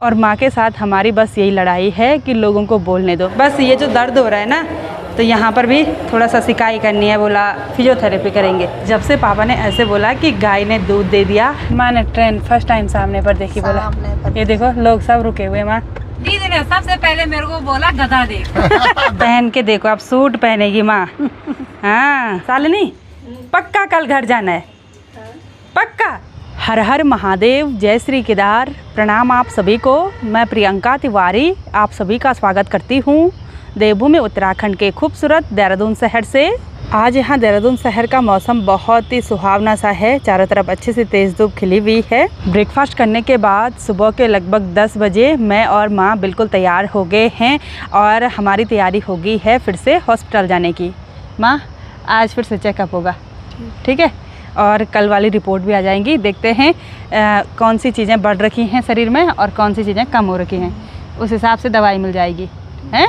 और माँ के साथ हमारी बस यही लड़ाई है कि लोगों को बोलने दो। बस ये जो दर्द हो रहा है ना, तो यहाँ पर भी थोड़ा सा सिकाई करनी है। बोला फिजियोथेरेपी करेंगे। जब से पापा ने ऐसे बोला कि गाय ने दूध दे दिया, माँ ने ट्रेन फर्स्ट टाइम सामने पर देखी। बोला ये देखो लोग सब रुके हुए। माँ दीदी ने सबसे पहले मेरे को बोला गधा देख। पहन के देखो, आप सूट पहनेगी माँ। हाँ शालिनी, पक्का कल घर जाना है, पक्का। हर हर महादेव, जय श्री केदार। प्रणाम आप सभी को। मैं प्रियंका तिवारी आप सभी का स्वागत करती हूँ देवभूमि उत्तराखंड के खूबसूरत देहरादून शहर से। आज यहाँ देहरादून शहर का मौसम बहुत ही सुहावना सा है। चारों तरफ अच्छे से तेज़ धूप खिली हुई है। ब्रेकफास्ट करने के बाद सुबह के लगभग 10 बजे मैं और माँ बिल्कुल तैयार हो गए हैं और हमारी तैयारी हो गई है फिर से हॉस्पिटल जाने की। माँ आज फिर से चेकअप होगा, ठीक है, और कल वाली रिपोर्ट भी आ जाएंगी। देखते हैं कौन सी चीज़ें बढ़ रखी हैं शरीर में और कौन सी चीज़ें कम हो रखी हैं, उस हिसाब से दवाई मिल जाएगी, हैं।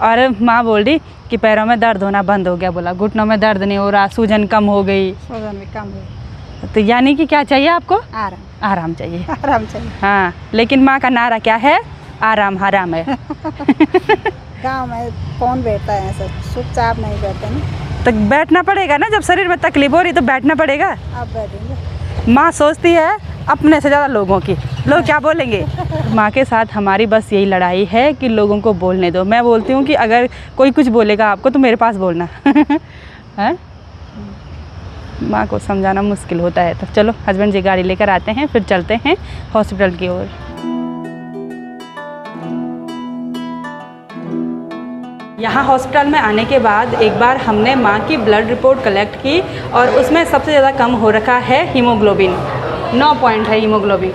और माँ बोल रही कि पैरों में दर्द होना बंद हो गया। बोला घुटनों में दर्द नहीं हो रहा, सूजन कम हो गई। सूजन भी कम है। तो यानी कि क्या चाहिए आपको? आराम। आराम चाहिए। आराम चाहिए। हाँ, लेकिन माँ का नारा क्या है? आराम हराम है। गाँव में कौन बैठता है ऐसा, चुपचाप नहीं बैठते ना। तो बैठना पड़ेगा ना, जब शरीर में तकलीफ हो रही तो बैठना पड़ेगा। आप बैठेंगे। माँ सोचती है अपने से ज़्यादा लोगों की, लोग क्या बोलेंगे। माँ के साथ हमारी बस यही लड़ाई है कि लोगों को बोलने दो। मैं बोलती हूँ कि अगर कोई कुछ बोलेगा आपको तो मेरे पास बोलना। है माँ को समझाना मुश्किल होता है। तो चलो हस्बैंड जी गाड़ी लेकर आते हैं, फिर चलते हैं हॉस्पिटल की ओर। यहाँ हॉस्पिटल में आने के बाद एक बार हमने माँ की ब्लड रिपोर्ट कलेक्ट की और उसमें सबसे ज़्यादा कम हो रखा है हीमोग्लोबिन। 9 पॉइंट है हीमोग्लोबिन।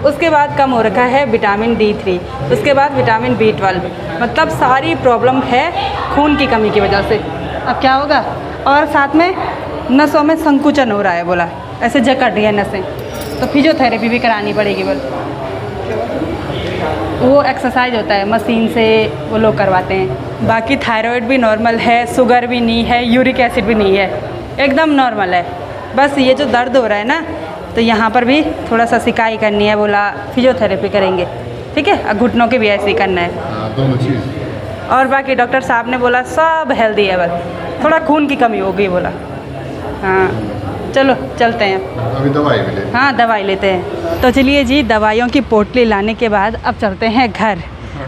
उसके बाद कम हो रखा है विटामिन D3, उसके बाद विटामिन B12। मतलब सारी प्रॉब्लम है खून की कमी की वजह से। अब क्या होगा? और साथ में नसों में संकुचन हो रहा है। बोला ऐसे जकड़ रही है नसें, तो फिजियोथेरेपी भी करानी पड़ेगी। बोल वो एक्सरसाइज होता है मशीन से, वो लोग करवाते हैं। बाकी थायराइड भी नॉर्मल है, शुगर भी नहीं है, यूरिक एसिड भी नहीं है, एकदम नॉर्मल है। बस ये जो दर्द हो रहा है ना, तो यहाँ पर भी थोड़ा सा सिकाई करनी है। बोला फिजियोथेरेपी करेंगे, ठीक है। और घुटनों के भी ऐसे ही करना है, दोनों चीज़। और बाकी डॉक्टर साहब ने बोला सब हेल्दी है, बस थोड़ा खून की कमी हो गई। बोला हाँ चलो चलते हैं, अभी दवाई भी ले। हाँ दवाई लेते हैं। तो चलिए जी, दवाइयों की पोटली लाने के बाद अब चलते हैं घर।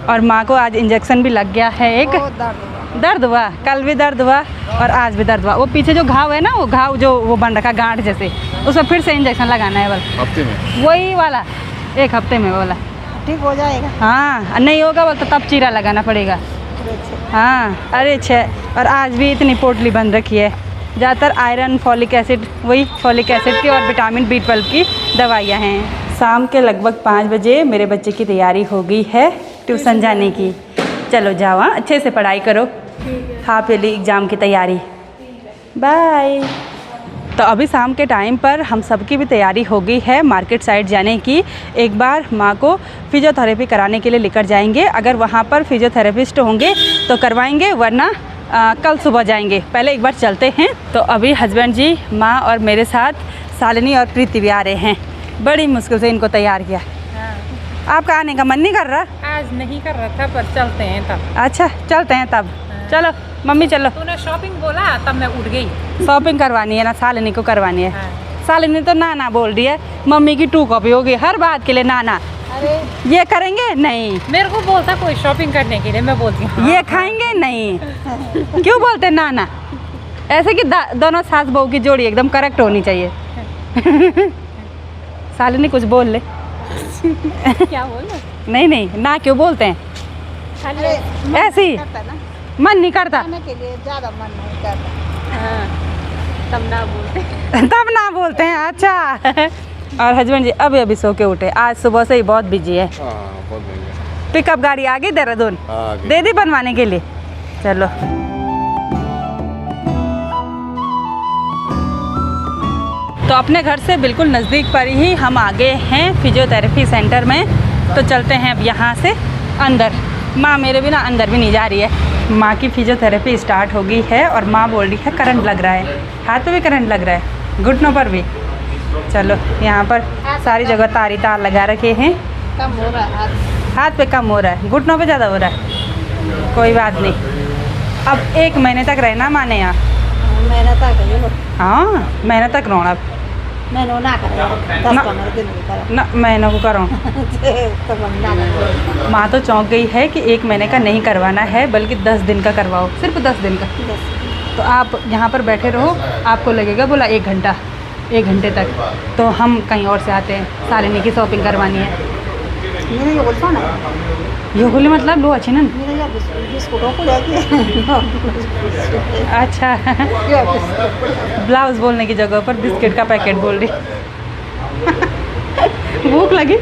और माँ को आज इंजेक्शन भी लग गया है। एक दर्द हुआ, कल भी दर्द हुआ और आज भी दर्द हुआ। वो पीछे जो घाव है ना, वो घाव जो वो बन रखा गांठ जैसे, उसमें फिर से इंजेक्शन लगाना है। बल हफ्ते में वही वाला, 1 हफ्ते में। बोला ठीक हो जाएगा। हाँ, नहीं होगा बोल तो तब चीरा लगाना पड़ेगा। हाँ अरे छः। और आज भी इतनी पोटली बन रखी है। ज़्यादातर आयरन, फॉलिक एसिड, वही फॉलिक एसिड की और विटामिन B12 की दवाइयाँ हैं। शाम के लगभग 5 बजे मेरे बच्चे की तैयारी हो गई है ट्यूशन जाने की। चलो जाओ, हाँ अच्छे से पढ़ाई करो, हाफ ईयरली एग्ज़ाम की तैयारी। बाय। तो अभी शाम के टाइम पर हम सबकी भी तैयारी हो गई है मार्केट साइड जाने की। एक बार माँ को फिजियोथेरेपी कराने के लिए लेकर जाएंगे। अगर वहाँ पर फिजियोथेरेपिस्ट होंगे तो करवाएंगे, वरना कल सुबह जाएंगे। पहले एक बार चलते हैं। तो अभी हस्बैंड जी, माँ और मेरे साथ शालिनी और प्रीति भी आ रहे हैं। बड़ी मुश्किल से इनको तैयार किया। आपका आने का मन नहीं कर रहा? आज नहीं कर रहा था, पर चलते हैं तब। अच्छा चलते हैं तब। चलो मम्मी चलो। तूने शॉपिंग बोला तब मैं उठ गई। शॉपिंग करवानी है ना, शालिनी को करवानी है। शालिनी तो नाना बोल रही है, मम्मी की 2 कॉपी होगी हर बात के लिए। नाना अरे ये करेंगे नहीं, मेरे को बोलता कोई शॉपिंग करने के लिए, मैं बोलती हूँ ये खाएंगे नहीं। क्यों बोलते नाना? ऐसे कि दोनों सास बहू की जोड़ी एकदम करेक्ट होनी चाहिए। शालिनी कुछ बोल ले। क्या बोल? नहीं ना क्यों बोलते हैं? ऐसे ही मन नहीं करता के लिए ज़्यादा मन नहीं करता। तब ना बोलते हैं। अच्छा। और हस्बैंड जी अभी सो के उठे, आज सुबह से ही बहुत बिजी है। पिकअप गाड़ी आ गई देहरादून, दे दी बनवाने के लिए। चलो तो अपने घर से बिल्कुल नज़दीक पर ही हम आ गए हैं फिजियोथेरेपी सेंटर में। तो चलते हैं अब यहाँ से अंदर। माँ मेरे बिना अंदर भी नहीं जा रही है। माँ की फिजियोथेरेपी स्टार्ट हो गई है और माँ बोल रही है करंट लग रहा है, हाथ पे भी करंट लग रहा है, घुटनों पर भी। चलो यहाँ पर सारी जगह तारी तार लगा रखे हैं। कम हो रहा है हाथ पे कम हो रहा है, घुटनों पे ज़्यादा हो रहा है। कोई बात नहीं, अब 1 महीने तक रहना माने यहाँ। मैंने तक हाँ महीने तक रहना। मैंने ना करा 10-15 दिन भी करा ना महीनों को करो। तो बंदा नहीं माँ तो चौंक गई है कि 1 महीने का नहीं करवाना है, बल्कि 10 दिन का करवाओ, सिर्फ 10 दिन का। तो आप यहाँ पर बैठे रहो, आपको लगेगा बोला 1 घंटा, 1 घंटे तक। तो हम कहीं और से आते हैं, शालिनी की शॉपिंग करवानी है। मेरे ये बोलता ना ये बोले मतलब लो अच्छी ना। मेरे यार बिस्कुटों को लेके अच्छा ब्लाउज बोलने की जगह पर बिस्किट का पैकेट बोल रही। भूख लगी।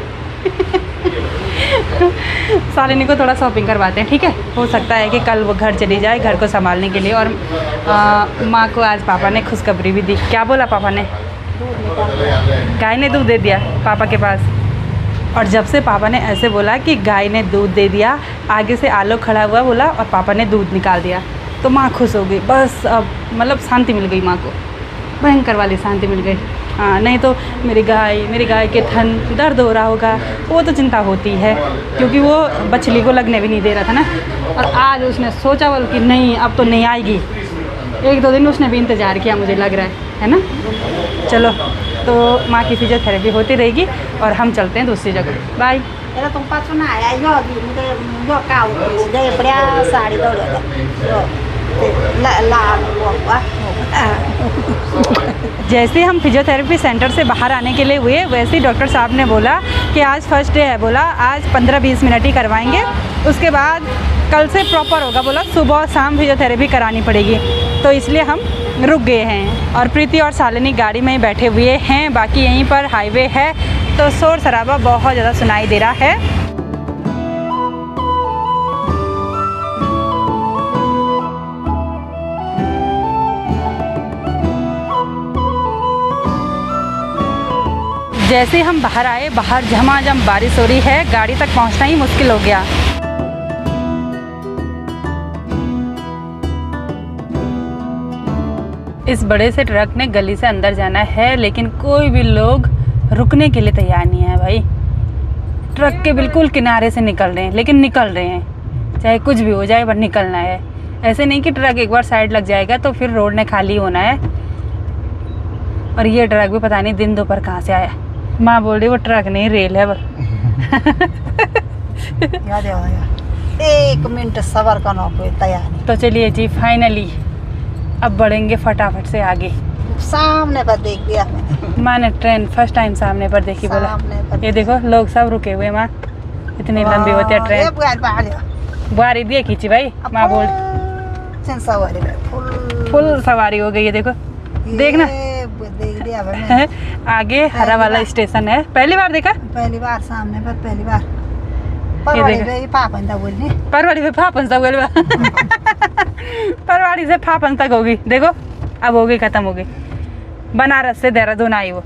शालिनी को थोड़ा शॉपिंग करवाते हैं, ठीक है। हो सकता है कि कल वो घर चली जाए, घर को संभालने के लिए। और माँ को आज पापा ने खुशखबरी भी दी। क्या बोला पापा ने? गाय ने दूध दे दिया पापा के पास। और जब से पापा ने ऐसे बोला कि गाय ने दूध दे दिया, आगे से आलोक खड़ा हुआ बोला और पापा ने दूध निकाल दिया, तो माँ खुश हो गई। बस अब मतलब शांति मिल गई माँ को, भयंकर वाली शांति मिल गई। हाँ नहीं तो मेरी गाय के थन दर्द हो रहा होगा, वो तो चिंता होती है, क्योंकि वो बछली को लगने भी नहीं दे रहा था ना। और आज उसने सोचा बोल कि नहीं अब तो नहीं आएगी। 1-2 दिन उसने भी इंतज़ार किया, मुझे लग रहा है ना। चलो तो माँ की फिजियोथेरेपी होती रहेगी और हम चलते हैं दूसरी जगह। Bye. Era tong paso na ya yo yo cao de brea sari do la wa जैसे हम फिजियोथेरेपी सेंटर से बाहर आने के लिए हुए, वैसे ही डॉक्टर साहब ने बोला कि आज फर्स्ट डे है, बोला आज 15-20 मिनट ही करवाएंगे, उसके बाद कल से प्रॉपर होगा। बोला सुबह और शाम फिजियोथेरेपी करानी पड़ेगी। तो इसलिए हम रुक गए हैं और प्रीति और शालिनी गाड़ी में ही बैठे हुए हैं। बाकी यहीं पर हाईवे है तो शोर शराबा बहुत ज़्यादा सुनाई दे रहा है। जैसे हम बाहर आए, बाहर झमाझम बारिश हो रही है, गाड़ी तक पहुंचना ही मुश्किल हो गया। इस बड़े से ट्रक ने गली से अंदर जाना है, लेकिन कोई भी लोग रुकने के लिए तैयार नहीं है भाई। ट्रक के बिल्कुल किनारे से निकल रहे हैं, लेकिन निकल रहे हैं, चाहे कुछ भी हो जाए पर निकलना है। ऐसे नहीं कि ट्रक एक बार साइड लग जाएगा तो फिर रोड ने खाली होना है। और ये ट्रक भी पता नहीं दिन दोपहर कहाँ से आया। माँ बोल रही वो ट्रक नहीं रेल है। याद आया 1 मिनट सबर करना, कोई तैयार नहीं। तो चलिए जी फाइनली अब बढ़ेंगे फटाफट से आगे। सामने पर देख दिया मैंने। माँ ने ट्रेन फर्स्ट टाइम सामने पर देखी, बोला ये देखो लोग सब रुके हुए। माँ इतनी लंबी होती है ट्रेन। बुआरी दिए खींची भाई। माँ बोल फुल सवारी हो गई है। देखो देखना देख दिया आगे हरा वाला स्टेशन है। पहली बार देखा? पहली बार सामने पर पहली बार। परवाड़ी से फापन तक बोल परवाड़ी से फापन तक होगी। देखो अब हो गई, खत्म हो गई। बनारस से देहरादून आई वो।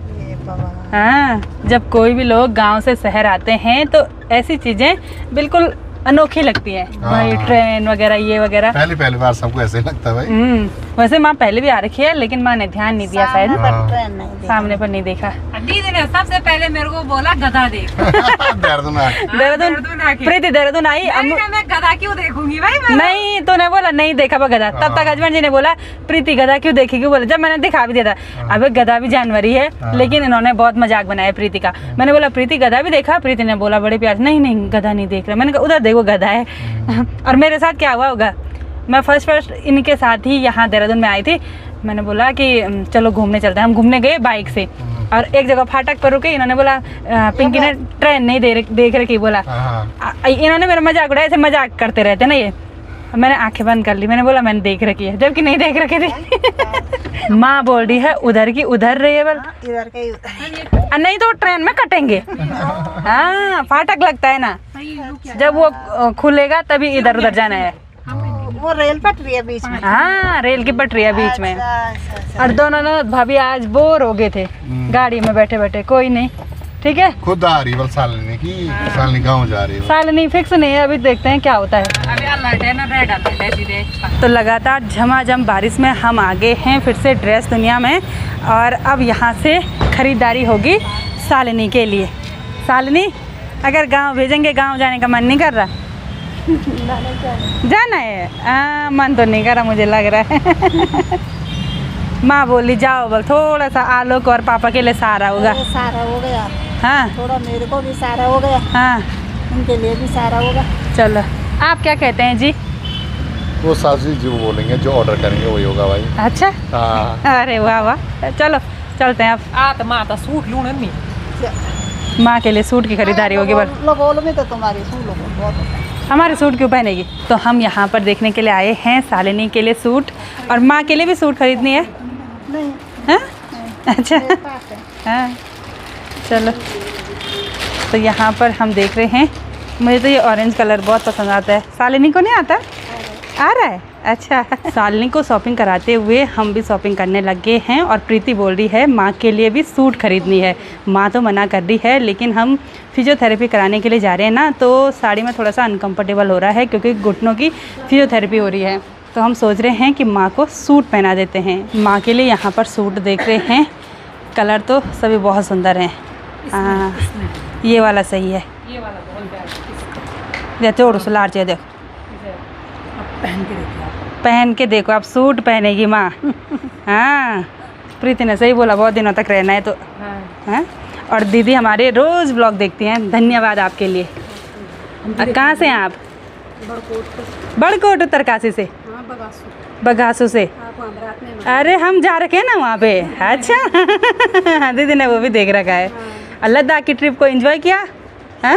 हाँ जब कोई भी लोग गांव से शहर आते हैं तो ऐसी चीजें बिल्कुल अनोखी लगती है भाई। ट्रेन वगैरह ये वगैरह पहली बार सबको ऐसे लगता है भाई। वैसे माँ पहले भी आ रखी है, लेकिन माँ ने ध्यान नहीं दिया शायद। सामने पर नहीं देखा। दीदी ने सबसे पहले मेरे को बोला गधा देख। देहरादून प्रीति देहरादून आई। मैं गधा क्यों देखूंगी भाई? नहीं तूने बोला नहीं देखा वो गधा। तब तक हस्बैंड जी ने बोला प्रीति गधा क्यों देखेगी। बोला जब मैंने दिखा भी दिया था। अब गधा भी जानवर ही है, लेकिन इन्होंने बहुत मजाक बनाया प्रीति का। मैंने बोला प्रीति गधा भी देखा? प्रीति ने बोला बड़े प्यार से नहीं गधा नहीं देख रहा। मैंने कहा उधर देखो गधा है। और मेरे साथ क्या हुआ होगा, मैं फर्स्ट इनके साथ ही यहाँ देहरादून में आई थी। मैंने बोला कि चलो घूमने चलते हैं। हम घूमने गए बाइक से और एक जगह फाटक पर रुके। इन्होंने बोला पिंकी ने ट्रेन नहीं देख रखी। बोला इन्होंने मेरा मजाक उड़ाया, ऐसे मजाक करते रहते ना ये। मैंने आंखें बंद कर ली। मैंने बोला मैंने देख रखी है, जबकि नहीं देख रखी थी। माँ बोल रही है उधर की उधर रही है। नहीं तो ट्रेन में कटेंगे। हाँ फाटक लगता है ना, जब वो खुलेगा तभी इधर उधर जाना है। वो रेल पटरी है बीच में। हाँ रेल की पटरी है बीच में। और दोनों ननद भाभी आज बोर हो गए थे गाड़ी में बैठे बैठे। कोई नहीं ठीक है, खुद आ रही शालिनी की। शालिनी गाँव जा रही है। शालिनी फिक्स नहीं है, अभी देखते हैं क्या होता है। अभी अलर्ट है ना, रेड अलर्ट है सीधे। तो लगातार झमाझम बारिश में हम आगे हैं फिर से ड्रेस दुनिया में। और अब यहाँ से खरीदारी होगी शालिनी के लिए। शालिनी, अगर गांव भेजेंगे, गांव जाने का मन नहीं कर रहा? जाना है? मन तो नहीं कर रहा, मुझे लग रहा है। माँ बोली जाओ, बल थोड़ा सा आलोक और पापा के लिए सहारा होगा। सारा हो गया, हाँ थोड़ा मेरे को भी सारा हो गया, हाँ, उनके लिए भी सारा होगा। चलो, आप क्या कहते हैं जी? वो सासू जी जो बोलेंगे, जो ऑर्डर करेंगे वही होगा भाई। अच्छा, हाँ। अरे वाह वाह, चलो चलते हैं अब। तो माता सूट लूँ नहीं। माँ के लिए सूट की खरीदारी होगी। बल लगोल में तो तुम्हारी सूट बहुत होता है। हमारे सूट क्यों पहनेगी? तो हम यहाँ पर देखने के लिए आए हैं शालिनी के लिए सूट, और माँ के लिए भी सूट खरीदनी है। नहीं, हाँ? अच्छा, मेरे पास है। हाँ, चलो। तो यहाँ पर हम देख रहे हैं, मुझे तो ये ऑरेंज कलर बहुत पसंद आता है। शालिनी को नहीं आता? आ रहा है? अच्छा। शालिनी को शॉपिंग कराते हुए हम भी शॉपिंग करने लग गए हैं, और प्रीति बोल रही है माँ के लिए भी सूट खरीदनी है। माँ तो मना कर रही है, लेकिन हम फिजियोथेरेपी कराने के लिए जा रहे हैं ना, तो साड़ी में थोड़ा सा अनकंफर्टेबल हो रहा है क्योंकि घुटनों की फिजियोथेरेपी हो रही है। तो हम सोच रहे हैं कि माँ को सूट पहना देते हैं। माँ के लिए यहाँ पर सूट देख रहे हैं, कलर तो सभी बहुत सुंदर हैं। हाँ, ये वाला सही है। ये वाला बहुत प्यारा। चोड़ सुलार चे देखो, पहन के देखिए आप। पहन के देखो, आप सूट पहनेगी माँ। हाँ, प्रीति ने सही बोला, बहुत दिनों तक रहना है तो। हाँ, और दीदी हमारे रोज़ ब्लॉग देखती हैं, धन्यवाद आपके लिए। कहाँ से हैं आप? बड़कोट उत्तरकाशी से। बगासू से। अरे हम जा रखे हैं ना वहाँ पे। अच्छा। दीदी ने वो भी देख रखा है। लद्दाख की ट्रिप को एंजॉय किया? हाँ,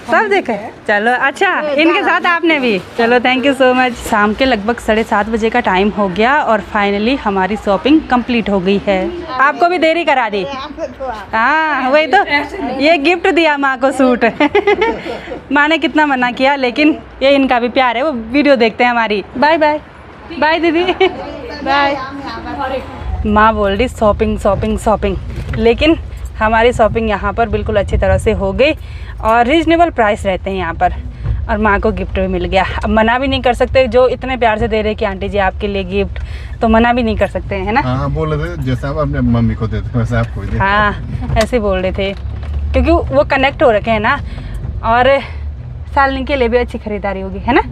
सब देखे। चलो, अच्छा, इनके साथ आपने भी। चलो, थैंक यू सो मच। शाम के लगभग 7:30 बजे का टाइम हो गया, और फाइनली हमारी शॉपिंग कंप्लीट हो गई है। आपको भी देरी करा दी। हाँ, वही तो, ये गिफ्ट दिया माँ को सूट। माँ ने कितना मना किया, लेकिन ये इनका भी प्यार है, वो वीडियो देखते हैं हमारी। Bye bye. बाय दीदी, बाय। माँ बोल रही शॉपिंग शॉपिंग शॉपिंग, लेकिन हमारी शॉपिंग यहाँ पर बिल्कुल अच्छी तरह से हो गई, और रीजनेबल प्राइस रहते हैं यहाँ पर, और माँ को गिफ्ट भी मिल गया। अब मना भी नहीं कर सकते, जो इतने प्यार से दे रहे कि आंटी जी आपके लिए गिफ्ट, तो मना भी नहीं कर सकते हैं, है ना? हाँ, बोल रहे थे जैसे आप अपने मम्मी को देते हो वैसे आपको ही दे। हाँ, ऐसे बोल रहे थे, क्योंकि वो कनेक्ट हो रखे हैं ना। और शालिनी के लिए भी अच्छी खरीदारी होगी, है ना?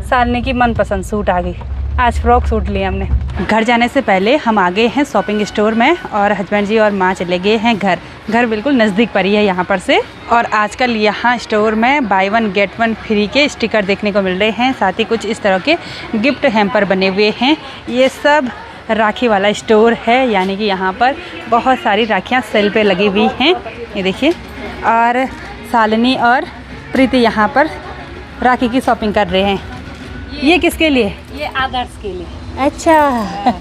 शालिनी की मनपसंद सूट आ गई। आज फ्रॉक सूट लिया हमने। घर जाने से पहले हम आ गए हैं शॉपिंग स्टोर में, और हस्बैंड जी और माँ चले गए हैं घर। घर बिल्कुल नज़दीक पर ही है यहाँ पर से, और आजकल यहाँ स्टोर में बाय 1 गेट 1 फ्री के स्टिकर देखने को मिल रहे हैं। साथ ही कुछ इस तरह के गिफ्ट हैम्पर बने हुए हैं। ये सब राखी वाला स्टोर है, यानी कि यहाँ पर बहुत सारी राखियाँ सेल पे लगी हुई हैं, ये देखिए। और शालिनी और प्रीति यहाँ पर राखी की शॉपिंग कर रहे हैं। ये किसके लिए? ये आदर्श के लिए। अच्छा,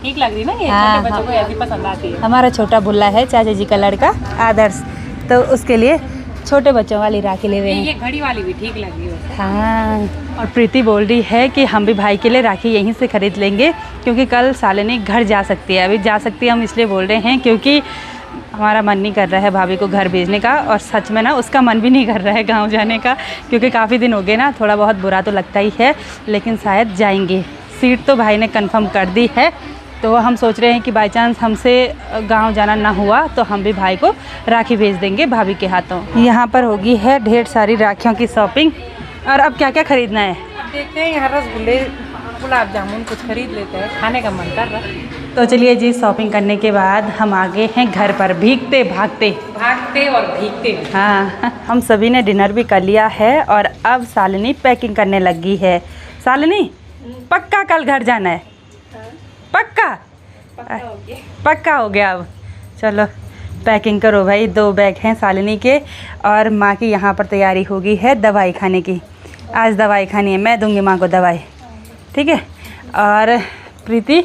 ठीक लग रही ना ये? हाँ, छोटे बच्चों को ऐसी पसंद आती है। हमारा छोटा बुल्ला है चाचा जी का लड़का आदर्श, तो उसके लिए छोटे बच्चों वाली राखी ले रहे हैं। ये घड़ी वाली भी ठीक लग रही है। हाँ, और प्रीति बोल रही है कि हम भी भाई के लिए राखी यहीं से खरीद लेंगे, क्योंकि कल शालिनी घर जा सकती है। अभी जा सकती है हम इसलिए बोल रहे हैं क्योंकि हमारा मन नहीं कर रहा है भाभी को घर भेजने का, और सच में ना उसका मन भी नहीं कर रहा है गांव जाने का, क्योंकि काफ़ी दिन हो गए ना। थोड़ा बहुत बुरा तो लगता ही है, लेकिन शायद जाएंगे। सीट तो भाई ने कंफर्म कर दी है, तो हम सोच रहे हैं कि बाई चांस हमसे गांव जाना ना हुआ तो हम भी भाई को राखी भेज देंगे भाभी के हाथों। यहाँ पर होगी है ढेर सारी राखियों की शॉपिंग। और अब क्या क्या खरीदना है? देखते हैं, यहाँ रसगुल्ले गुलाब जामुन कुछ खरीद लेते हैं, खाने का मन कर रहा है। तो चलिए जी, शॉपिंग करने के बाद हम आ गए हैं घर पर भीगते भागते और भीगते। हाँ, हम सभी ने डिनर भी कर लिया है, और अब शालिनी पैकिंग करने लगी है। शालिनी, पक्का कल घर जाना है? पक्का? पक्का हो गया। अब चलो पैकिंग करो भाई। 2 बैग हैं शालिनी के, और माँ की यहाँ पर तैयारी होगी है दवाई खाने की। आज दवाई खानी है, मैं दूंगी माँ को दवाई, ठीक है? और प्रीति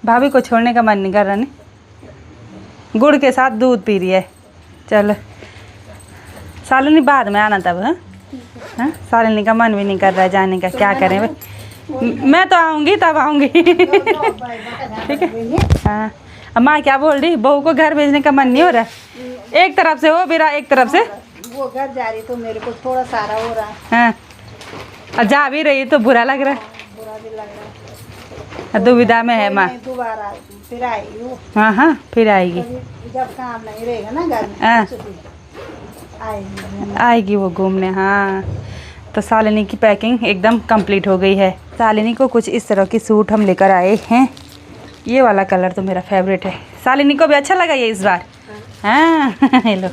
भाभी को छोड़ने का मन नहीं कर रहा, नहीं गुड़ के साथ दूध पी रही है। चलो शालिनी बाद में आना तब। हाँ, शालिनी का मन भी नहीं कर रहा है जाने का, क्या करें भाई। मैं तो आऊँगी तब आऊँगी। ठीक है। हाँ, अब माँ क्या बोल रही, बहू को घर भेजने का मन नहीं हो रहा? एक तरफ से हो बिरा, एक तरफ से वो घर जा रही तो मेरे को थोड़ा सारा हो रहा है। हाँ, और जा भी रही तो बुरा लग रहा है, बुरा भी लग रहा है। दुविधा में है माँ। दोबारा फिर आएगी वो, हाँ हाँ फिर आएगी। जब काम नहीं रहेगा ना घर में हाँ। आएगी। आएगी वो घूमने। हाँ तो शालिनी की पैकिंग एकदम कंप्लीट हो गई है। शालिनी को कुछ इस तरह की सूट हम लेकर आए हैं। ये वाला कलर तो मेरा फेवरेट है। शालिनी को भी अच्छा लगा ये इस बार। हाँ हेलो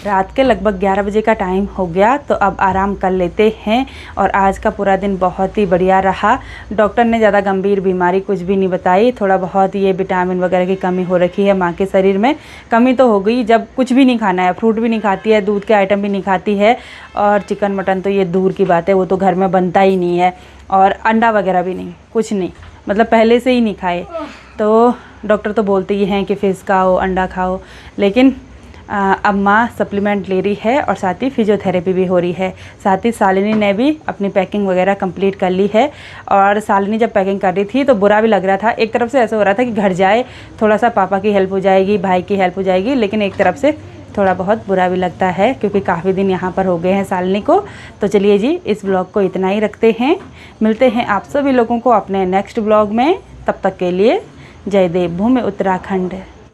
रात के लगभग 11 बजे का टाइम हो गया, तो अब आराम कर लेते हैं। और आज का पूरा दिन बहुत ही बढ़िया रहा। डॉक्टर ने ज़्यादा गंभीर बीमारी कुछ भी नहीं बताई। थोड़ा बहुत ये विटामिन वगैरह की कमी हो रखी है माँ के शरीर में। कमी तो हो गई जब कुछ भी नहीं खाना है, फ्रूट भी नहीं खाती है, दूध के आइटम भी नहीं खाती है, और चिकन मटन तो ये दूर की बात है, वो तो घर में बनता ही नहीं है, और अंडा वगैरह भी नहीं, कुछ नहीं, मतलब पहले से ही नहीं खाए। तो डॉक्टर तो बोलते ही हैं कि फ़िश खाओ, अंडा खाओ, लेकिन अब माँ सप्लीमेंट ले रही है और साथ ही फिजियोथेरेपी भी हो रही है। साथ ही शालिनी ने भी अपनी पैकिंग वगैरह कंप्लीट कर ली है। और शालिनी जब पैकिंग कर रही थी तो बुरा भी लग रहा था। एक तरफ से ऐसा हो रहा था कि घर जाए, थोड़ा सा पापा की हेल्प हो जाएगी, भाई की हेल्प हो जाएगी, लेकिन एक तरफ से थोड़ा बहुत बुरा भी लगता है क्योंकि काफ़ी दिन यहाँ पर हो गए हैं शालिनी को। तो चलिए जी, इस ब्लॉग को इतना ही रखते हैं। मिलते हैं आप सभी लोगों को अपने नेक्स्ट ब्लॉग में। तब तक के लिए जय देवभूमि उत्तराखंड।